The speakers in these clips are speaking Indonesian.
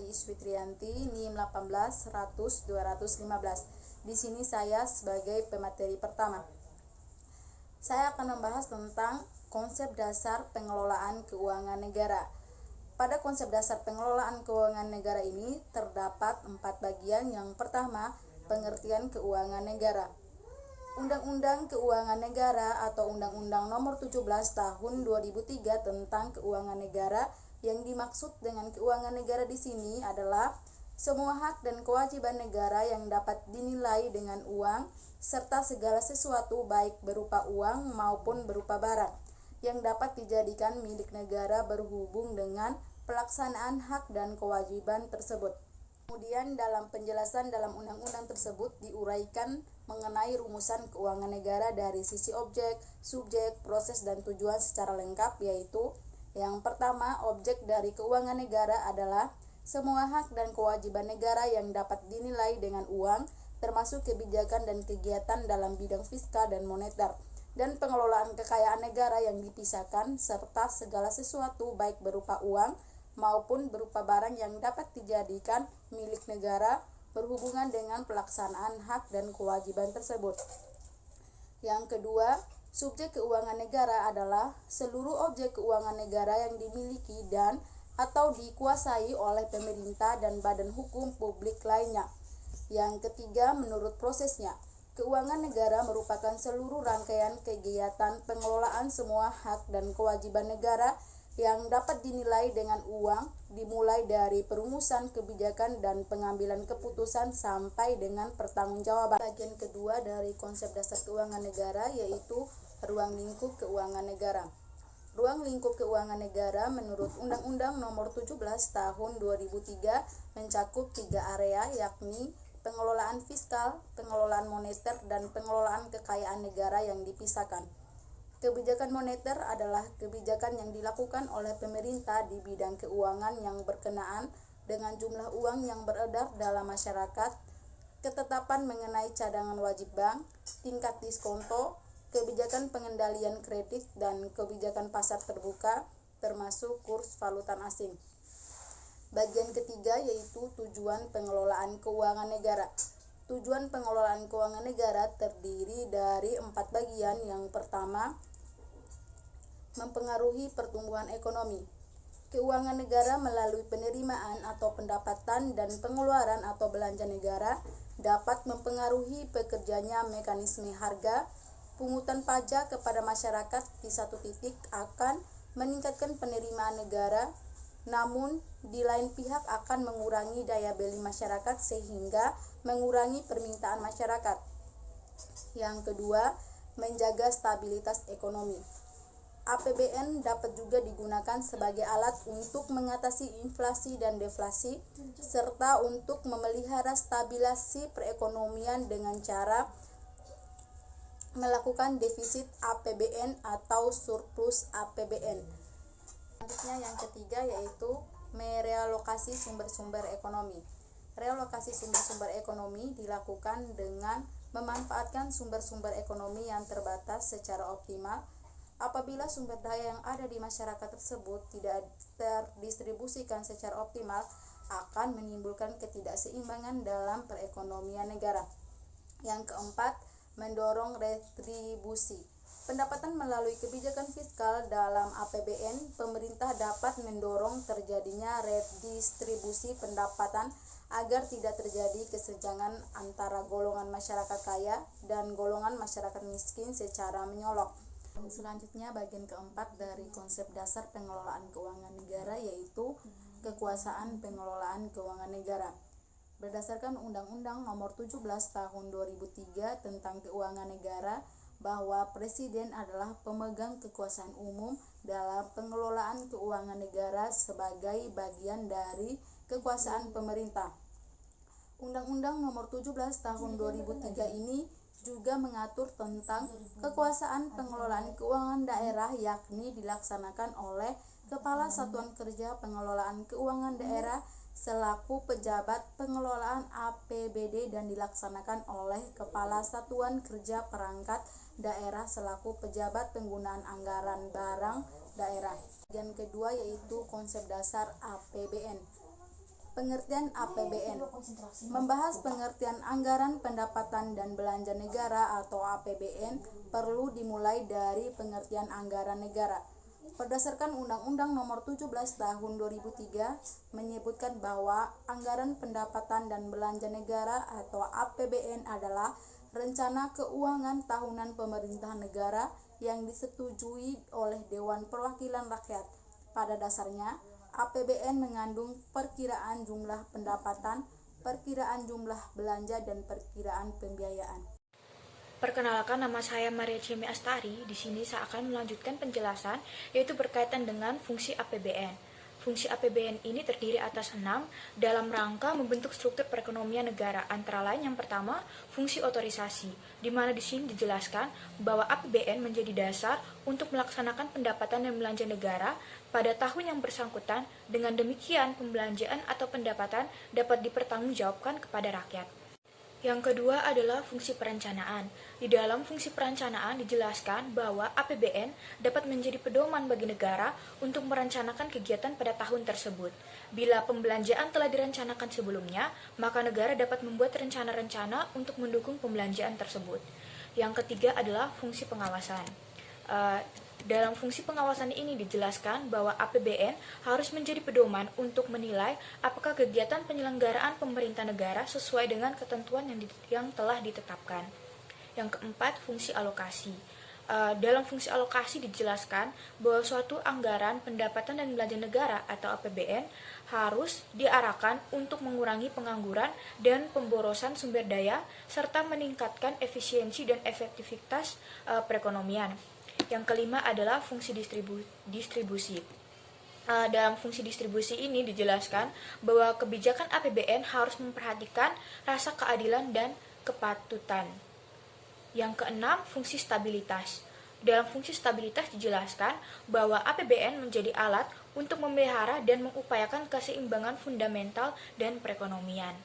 Iis Fitrianti, NIM 18-100-215. Di sini saya sebagai pemateri pertama. Saya akan membahas tentang konsep dasar pengelolaan keuangan negara. Pada konsep dasar pengelolaan keuangan negara ini terdapat 4 bagian. Yang pertama, pengertian keuangan negara. Undang-Undang Keuangan Negara atau Undang-Undang Nomor 17 Tahun 2003 tentang Keuangan Negara. Yang dimaksud dengan keuangan negara di sini adalah semua hak dan kewajiban negara yang dapat dinilai dengan uang serta segala sesuatu baik berupa uang maupun berupa barang yang dapat dijadikan milik negara berhubung dengan pelaksanaan hak dan kewajiban tersebut. Kemudian dalam penjelasan dalam undang-undang tersebut diuraikan mengenai rumusan keuangan negara dari sisi objek, subjek, proses, dan tujuan secara lengkap, yaitu yang pertama, objek dari keuangan negara adalah semua hak dan kewajiban negara yang dapat dinilai dengan uang, termasuk kebijakan dan kegiatan dalam bidang fiskal dan moneter, dan pengelolaan kekayaan negara yang dipisahkan, serta segala sesuatu baik berupa uang maupun berupa barang yang dapat dijadikan milik negara berhubungan dengan pelaksanaan hak dan kewajiban tersebut. Yang kedua, subjek keuangan negara adalah seluruh objek keuangan negara yang dimiliki dan atau dikuasai oleh pemerintah dan badan hukum publik lainnya. Yang ketiga, menurut prosesnya, keuangan negara merupakan seluruh rangkaian kegiatan pengelolaan semua hak dan kewajiban negara yang dapat dinilai dengan uang, dimulai dari perumusan kebijakan dan pengambilan keputusan sampai dengan pertanggungjawaban. Bagian kedua dari konsep dasar keuangan negara yaitu ruang lingkup keuangan negara. Ruang lingkup keuangan negara menurut Undang-Undang Nomor 17 Tahun 2003 mencakup 3 area, yakni pengelolaan fiskal, pengelolaan moneter, dan pengelolaan kekayaan negara yang dipisahkan. Kebijakan moneter adalah kebijakan yang dilakukan oleh pemerintah di bidang keuangan yang berkenaan dengan jumlah uang yang beredar dalam masyarakat, ketetapan mengenai cadangan wajib bank, tingkat diskonto, kebijakan pengendalian kredit, dan kebijakan pasar terbuka, termasuk kurs valuta asing. Bagian ketiga yaitu tujuan pengelolaan keuangan negara. Tujuan pengelolaan keuangan negara terdiri dari 4 bagian. Yang pertama, mempengaruhi pertumbuhan ekonomi. Keuangan negara melalui penerimaan atau pendapatan dan pengeluaran atau belanja negara dapat mempengaruhi pekerjanya mekanisme harga. Pungutan pajak kepada masyarakat di satu titik akan meningkatkan penerimaan negara, namun di lain pihak akan mengurangi daya beli masyarakat sehingga mengurangi permintaan masyarakat. Yang kedua, menjaga stabilitas ekonomi. APBN dapat juga digunakan sebagai alat untuk mengatasi inflasi dan deflasi, serta untuk memelihara stabilisasi perekonomian dengan cara melakukan defisit APBN atau surplus APBN. Selanjutnya yang ketiga yaitu merealokasi sumber-sumber ekonomi. Realokasi sumber-sumber ekonomi dilakukan dengan memanfaatkan sumber-sumber ekonomi yang terbatas secara optimal. Apabila sumber daya yang ada di masyarakat tersebut tidak terdistribusikan secara optimal, akan menimbulkan ketidakseimbangan dalam perekonomian negara. Yang keempat, mendorong retribusi. Pendapatan melalui kebijakan fiskal dalam APBN, pemerintah dapat mendorong terjadinya redistribusi pendapatan agar tidak terjadi kesenjangan antara golongan masyarakat kaya dan golongan masyarakat miskin secara menyolok. Selanjutnya bagian keempat dari konsep dasar pengelolaan keuangan negara yaitu kekuasaan pengelolaan keuangan negara. Berdasarkan Undang-Undang Nomor 17 Tahun 2003 tentang Keuangan Negara, bahwa Presiden adalah pemegang kekuasaan umum dalam pengelolaan keuangan negara sebagai bagian dari kekuasaan pemerintah. Undang-Undang Nomor 17 Tahun 2003 ini juga mengatur tentang kekuasaan pengelolaan keuangan daerah, yakni dilaksanakan oleh Kepala Satuan Kerja Pengelolaan Keuangan Daerah selaku pejabat pengelolaan APBD dan dilaksanakan oleh Kepala Satuan Kerja Perangkat Daerah selaku pejabat penggunaan anggaran barang daerah. Bagian kedua yaitu konsep dasar APBN. Pengertian APBN. Membahas pengertian anggaran pendapatan dan belanja negara atau APBN perlu dimulai dari pengertian anggaran negara. Berdasarkan Undang-Undang Nomor 17 Tahun 2003 menyebutkan bahwa anggaran pendapatan dan belanja negara atau APBN adalah rencana keuangan tahunan pemerintah negara yang disetujui oleh Dewan Perwakilan Rakyat. Pada dasarnya, APBN mengandung perkiraan jumlah pendapatan, perkiraan jumlah belanja, dan perkiraan pembiayaan. Perkenalkan, nama saya Maria Cimi Astari. Di sini saya akan melanjutkan penjelasan, yaitu berkaitan dengan fungsi APBN. Fungsi APBN ini terdiri atas 6 dalam rangka membentuk struktur perekonomian negara. Antara lain yang pertama, fungsi otorisasi, di mana di sini dijelaskan bahwa APBN menjadi dasar untuk melaksanakan pendapatan dan belanja negara pada tahun yang bersangkutan. Dengan demikian, pembelanjaan atau pendapatan dapat dipertanggungjawabkan kepada rakyat. Yang kedua adalah fungsi perencanaan. Di dalam fungsi perencanaan dijelaskan bahwa APBN dapat menjadi pedoman bagi negara untuk merencanakan kegiatan pada tahun tersebut. Bila pembelanjaan telah direncanakan sebelumnya, maka negara dapat membuat rencana-rencana untuk mendukung pembelanjaan tersebut. Yang ketiga adalah fungsi pengawasan. Dalam fungsi pengawasan ini dijelaskan bahwa APBN harus menjadi pedoman untuk menilai apakah kegiatan penyelenggaraan pemerintah negara sesuai dengan ketentuan yang telah ditetapkan. Yang keempat, fungsi alokasi. Dalam fungsi alokasi dijelaskan bahwa suatu anggaran pendapatan dan belanja negara atau APBN harus diarahkan untuk mengurangi pengangguran dan pemborosan sumber daya serta meningkatkan efisiensi dan efektivitas perekonomian. Yang kelima adalah fungsi distribusi. Dalam fungsi distribusi ini dijelaskan bahwa kebijakan APBN harus memperhatikan rasa keadilan dan kepatutan. Yang keenam, fungsi stabilitas. Dalam fungsi stabilitas dijelaskan bahwa APBN menjadi alat untuk memelihara dan mengupayakan keseimbangan fundamental dan perekonomian.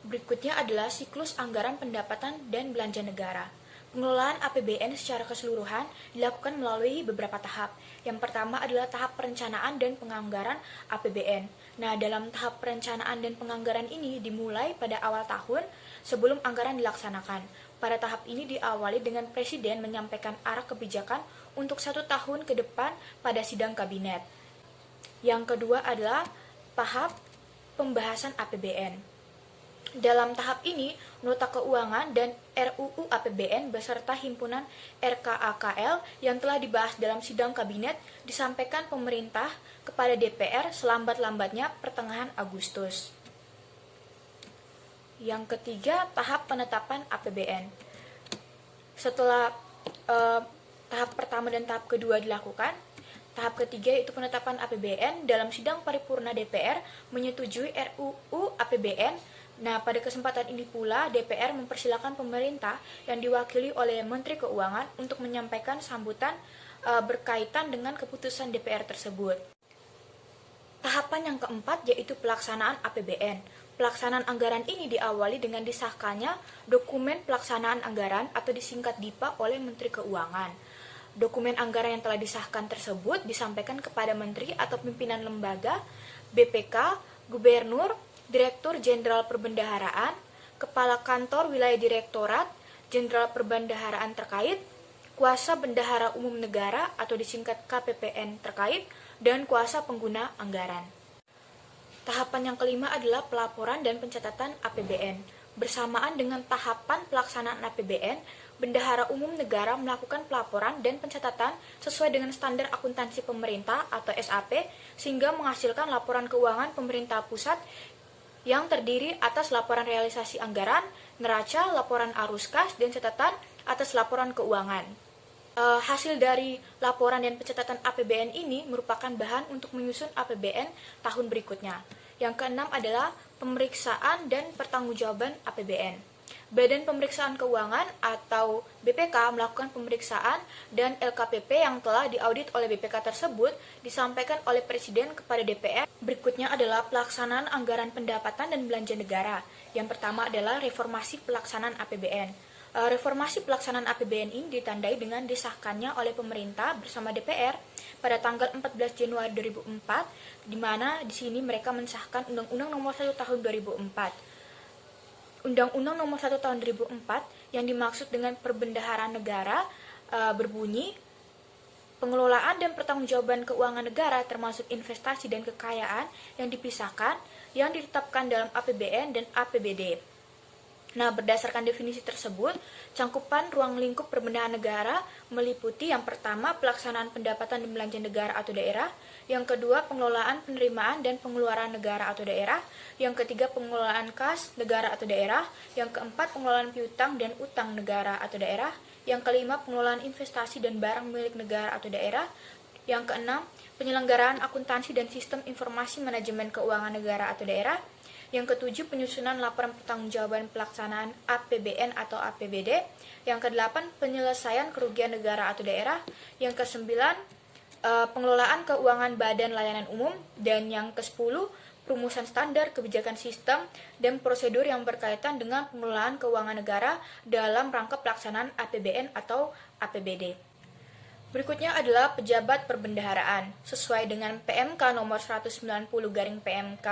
Berikutnya adalah siklus anggaran pendapatan dan belanja negara. Pengelolaan APBN secara keseluruhan dilakukan melalui beberapa tahap. Yang pertama adalah tahap perencanaan dan penganggaran APBN. Nah, dalam tahap perencanaan dan penganggaran ini dimulai pada awal tahun sebelum anggaran dilaksanakan. Pada tahap ini diawali dengan Presiden menyampaikan arah kebijakan untuk 1 tahun ke depan pada sidang kabinet. Yang kedua adalah tahap pembahasan APBN. Dalam tahap ini, nota keuangan dan RUU APBN beserta himpunan RKAKL yang telah dibahas dalam sidang kabinet disampaikan pemerintah kepada DPR selambat-lambatnya pertengahan Agustus. Yang ketiga, tahap penetapan APBN. Setelah tahap pertama dan tahap kedua dilakukan, tahap ketiga yaitu penetapan APBN dalam sidang paripurna DPR menyetujui RUU APBN. Nah, pada kesempatan ini pula DPR mempersilakan pemerintah yang diwakili oleh Menteri Keuangan untuk menyampaikan sambutan berkaitan dengan keputusan DPR tersebut. Tahapan yang keempat yaitu pelaksanaan APBN. Pelaksanaan anggaran ini diawali dengan disahkannya dokumen pelaksanaan anggaran atau disingkat DIPA oleh Menteri Keuangan. Dokumen anggaran yang telah disahkan tersebut disampaikan kepada Menteri atau pimpinan lembaga, BPK, Gubernur, Direktur Jenderal Perbendaharaan, Kepala Kantor Wilayah Direktorat Jenderal Perbendaharaan terkait, Kuasa Bendahara Umum Negara atau disingkat KPPN terkait, dan kuasa pengguna anggaran. Tahapan yang kelima adalah pelaporan dan pencatatan APBN. Bersamaan dengan tahapan pelaksanaan APBN, Bendahara Umum Negara melakukan pelaporan dan pencatatan sesuai dengan standar akuntansi pemerintah atau SAP, sehingga menghasilkan laporan keuangan pemerintah pusat yang terdiri atas laporan realisasi anggaran, neraca, laporan arus kas, dan catatan atas laporan keuangan. Hasil dari laporan dan pencatatan APBN ini merupakan bahan untuk menyusun APBN tahun berikutnya. Yang keenam adalah pemeriksaan dan pertanggungjawaban APBN. Badan Pemeriksaan Keuangan atau BPK melakukan pemeriksaan dan LKPP yang telah diaudit oleh BPK tersebut disampaikan oleh Presiden kepada DPR. Berikutnya adalah pelaksanaan anggaran pendapatan dan belanja negara. Yang pertama adalah reformasi pelaksanaan APBN. Reformasi pelaksanaan APBN ini ditandai dengan disahkannya oleh pemerintah bersama DPR pada tanggal 14 Januari 2004, di mana di sini mereka mensahkan Undang-Undang Nomor 1 Tahun 2004. Undang-Undang Nomor 1 Tahun 2004 yang dimaksud dengan perbendaharaan negara berbunyi, pengelolaan dan pertanggungjawaban keuangan negara termasuk investasi dan kekayaan yang dipisahkan yang ditetapkan dalam APBN dan APBD. Nah, berdasarkan definisi tersebut, cangkupan ruang lingkup perbendaharaan negara meliputi yang pertama pelaksanaan pendapatan dan belanja negara atau daerah, yang kedua pengelolaan penerimaan dan pengeluaran negara atau daerah, yang ketiga pengelolaan kas negara atau daerah, yang keempat pengelolaan piutang dan utang negara atau daerah, yang kelima pengelolaan investasi dan barang milik negara atau daerah, yang keenam penyelenggaraan akuntansi dan sistem informasi manajemen keuangan negara atau daerah, yang ketujuh penyusunan laporan pertanggungjawaban pelaksanaan APBN atau APBD, yang kedelapan penyelesaian kerugian negara atau daerah, yang kesembilan pengelolaan keuangan badan layanan umum, dan yang kesepuluh perumusan standar kebijakan sistem dan prosedur yang berkaitan dengan pengelolaan keuangan negara dalam rangka pelaksanaan APBN atau APBD. Berikutnya adalah pejabat perbendaharaan. Sesuai dengan PMK nomor 190/PMK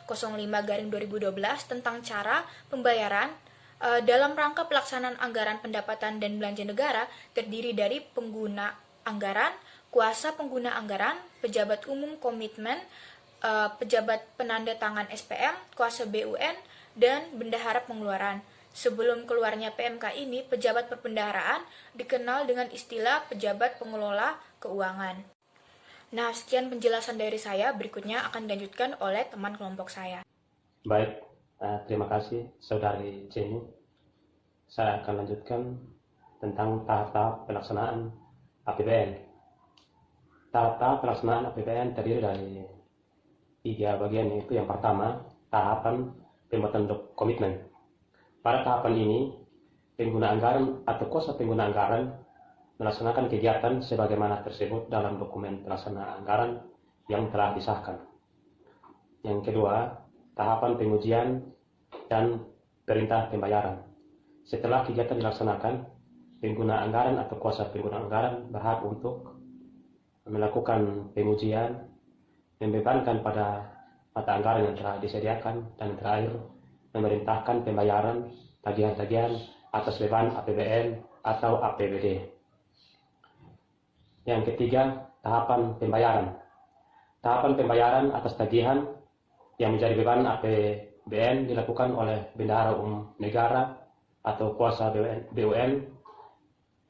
05/2012 tentang cara pembayaran dalam rangka pelaksanaan anggaran pendapatan dan belanja negara terdiri dari pengguna anggaran, kuasa pengguna anggaran, pejabat umum komitmen, pejabat penanda tangan SPM, kuasa BUN, dan bendahara pengeluaran. Sebelum keluarnya PMK ini, pejabat perbendaharaan dikenal dengan istilah pejabat pengelola keuangan. Nah, sekian penjelasan dari saya. Berikutnya akan dilanjutkan oleh teman kelompok saya. Baik, terima kasih Saudari Jenny. Saya akan lanjutkan tentang tahap-tahap pelaksanaan APBN. Tahap-tahap pelaksanaan APBN terdiri dari 3 bagian, yaitu yang pertama, tahapan pembuatan komitmen. Pada tahapan ini, pengguna anggaran atau kuasa pengguna anggaran melaksanakan kegiatan sebagaimana tersebut dalam dokumen pelaksanaan anggaran yang telah disahkan. Yang kedua, tahapan pengujian dan perintah pembayaran. Setelah kegiatan dilaksanakan, pengguna anggaran atau kuasa pengguna anggaran berhak untuk melakukan pengujian, membebankan pada mata anggaran yang telah disediakan, dan terakhir memerintahkan pembayaran tagihan-tagihan atas beban APBN atau APBD. Yang ketiga, tahapan pembayaran. Tahapan pembayaran atas tagihan yang menjadi beban APBN dilakukan oleh Bendahara Umum Negara atau kuasa BUN.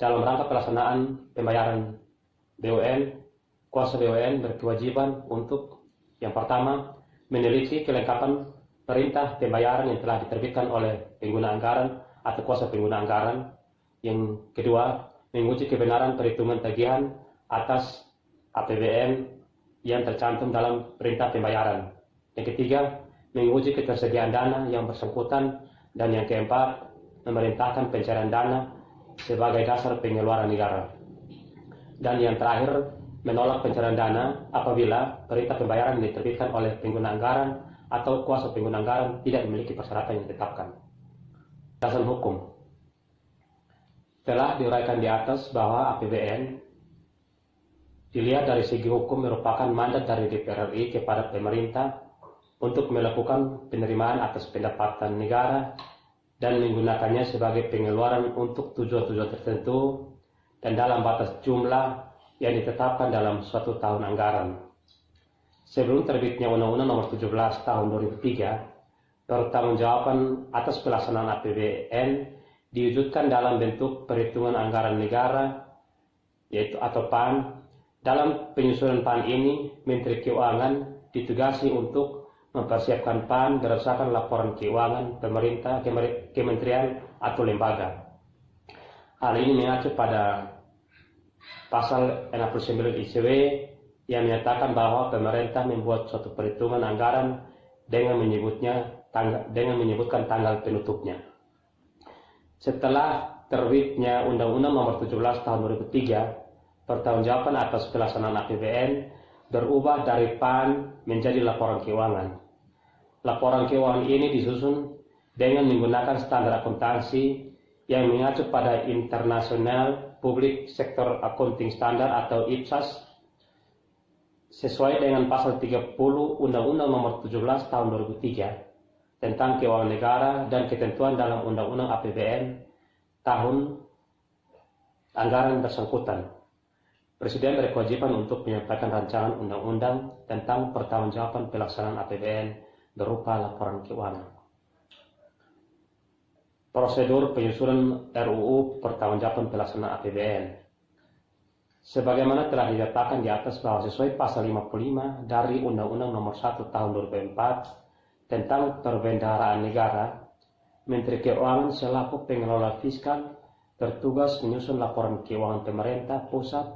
Dalam rangka pelaksanaan pembayaran BUN, kuasa BUN berkewajiban untuk yang pertama, meneliti kelengkapan perintah pembayaran yang telah diterbitkan oleh pengguna anggaran atau kuasa pengguna anggaran. Yang kedua, menguji kebenaran perhitungan tagihan atas APBN yang tercantum dalam perintah pembayaran. Yang ketiga, menguji ketersediaan dana yang bersangkutan. Dan yang keempat, memerintahkan pencairan dana sebagai dasar pengeluaran negara. Dan yang terakhir, menolak pencairan dana apabila perintah pembayaran yang diterbitkan oleh pengguna anggaran atau kuasa pengguna anggaran tidak memiliki persyaratan yang ditetapkan. Dasar hukum. Telah diuraikan di atas bahwa APBN dilihat dari segi hukum merupakan mandat dari DPR RI kepada pemerintah untuk melakukan penerimaan atas pendapatan negara dan menggunakannya sebagai pengeluaran untuk tujuan-tujuan tertentu dan dalam batas jumlah yang ditetapkan dalam suatu tahun anggaran. Sebelum terbitnya Undang-Undang Nomor 17 Tahun 2003, pertanggungjawaban atas pelaksanaan APBN diwujudkan dalam bentuk perhitungan anggaran negara, yaitu atau PAN. Dalam penyusunan PAN ini, Menteri Keuangan ditugasi untuk mempersiapkan PAN berdasarkan laporan keuangan pemerintah, kementerian atau lembaga. Hal ini mengacu pada Pasal 69 ICW yang menyatakan bahwa pemerintah membuat suatu perhitungan anggaran dengan menyebutkan tanggal penutupnya. Setelah terbitnya Undang-Undang Nomor 17 Tahun 2003, pertanggungjawaban atas pelaksanaan APBN berubah dari PAN menjadi laporan keuangan. Laporan keuangan ini disusun dengan menggunakan standar akuntansi yang mengacu pada International Public Sector Accounting Standard atau IPSAS sesuai dengan pasal 30 Undang-Undang Nomor 17 Tahun 2003 tentang keuangan negara dan ketentuan dalam Undang-Undang APBN tahun anggaran bersangkutan. Presiden berkewajiban untuk menyampaikan rancangan undang-undang tentang pertanggungjawaban pelaksanaan APBN berupa laporan keuangan. Prosedur penyusunan RUU pertanggungjawaban pelaksanaan APBN. Sebagaimana telah dinyatakan di atas bahwa sesuai pasal 55 dari Undang-Undang Nomor 1 Tahun 2004 tentang perbendaharaan negara, Menteri Keuangan selaku pengelola fiskal bertugas menyusun laporan keuangan pemerintah pusat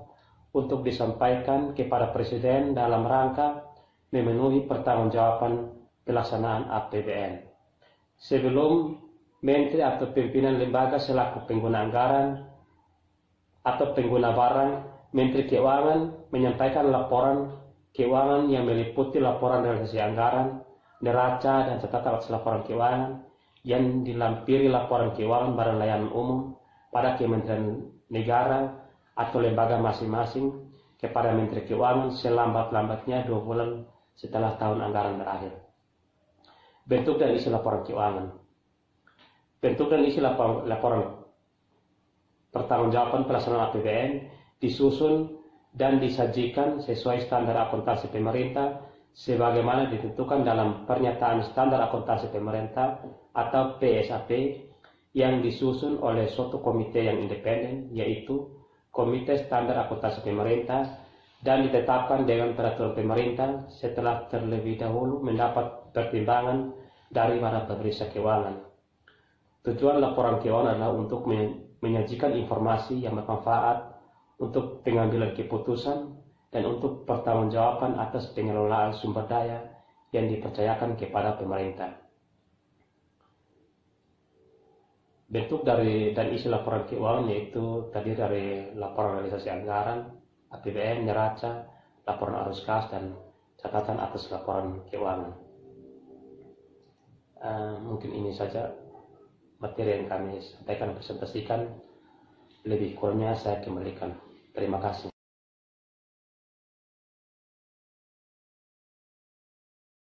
untuk disampaikan kepada Presiden dalam rangka memenuhi pertanggungjawaban pelaksanaan APBN. Sebelum Menteri atau pimpinan lembaga selaku pengguna anggaran atau pengguna barang, Menteri Keuangan menyampaikan laporan keuangan yang meliputi laporan realisasi anggaran, neraca, dan catatan atas laporan keuangan yang dilampiri laporan keuangan barang layanan umum pada Kementerian Negara atau lembaga masing-masing kepada Menteri Keuangan selambat-lambatnya 2 bulan setelah tahun anggaran berakhir. Bentuk dan isi laporan keuangan. Bentuk dan isi laporan pertanggungjawaban pelaksanaan APBN disusun dan disajikan sesuai standar akuntansi pemerintah sebagaimana ditentukan dalam Pernyataan Standar Akuntansi Pemerintah atau PSAP yang disusun oleh suatu komite yang independen, yaitu Komite Standar Akuntansi Pemerintah, dan ditetapkan dengan peraturan pemerintah setelah terlebih dahulu mendapat pertimbangan dari para pemeriksa keuangan. Tujuan laporan keuangan adalah untuk menyajikan informasi yang bermanfaat untuk pengambilan keputusan dan untuk pertanggungjawaban atas pengelolaan sumber daya yang dipercayakan kepada pemerintah. Bentuk dari dan isi laporan keuangan yaitu terdiri dari laporan realisasi anggaran, APBN, neraca, laporan arus kas, dan catatan atas laporan keuangan. Mungkin ini saja materi yang kami sampaikan dan presentasikan. Lebih kurangnya saya kembalikan. Terima kasih.